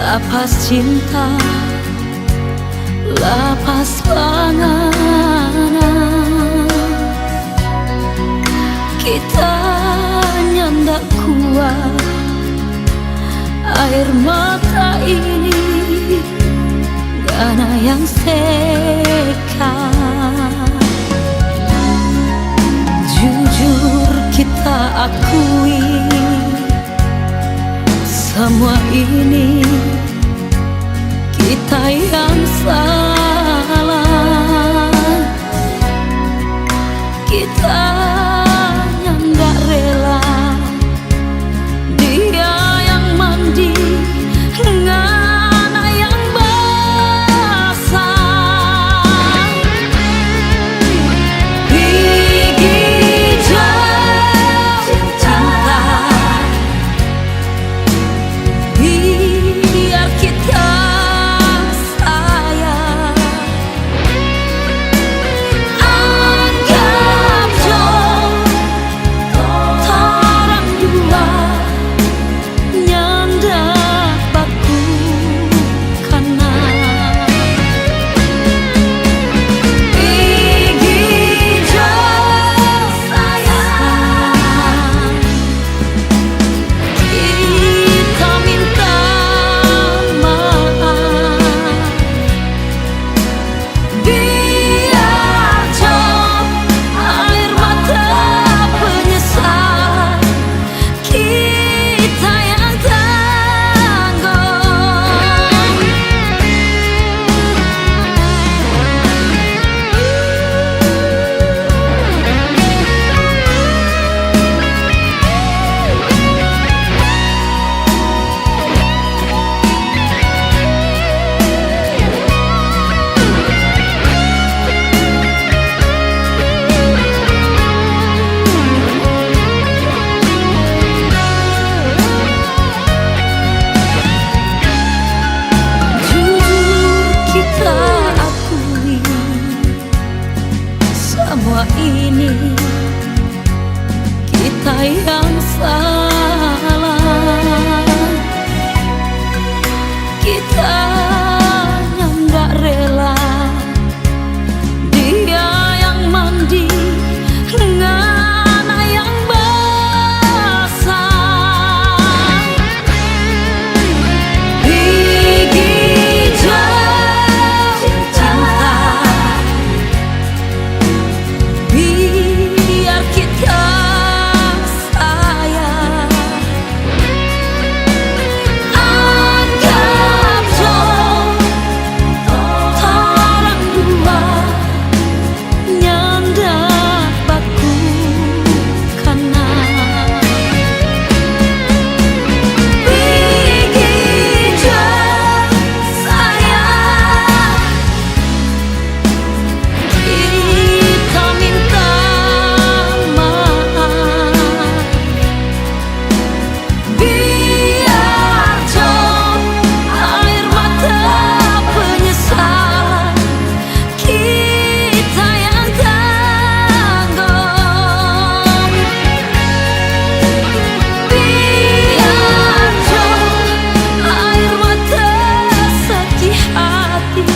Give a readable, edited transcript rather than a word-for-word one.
Lapas cinta, lapas panganan, kita nyandak kuat air mata ini, gana yang sekat. Jujur kita akui semua ini kita yang salah. Kita yang gak rela dia yang mandi dengan yang basah. Gigi jauh cinta, biar kita semua ini kita yang salah. Kita yang gak rela dia yang mandi dengan yang basah. Gigi jauh cinta, biar kita sayang. Anggap jauh orang dua nyandak baku kanan. Gigi jauh sayang, kita minta biar jauh air mata penyesalan, kita yang tanggung. Biar jauh air mata sedih hati,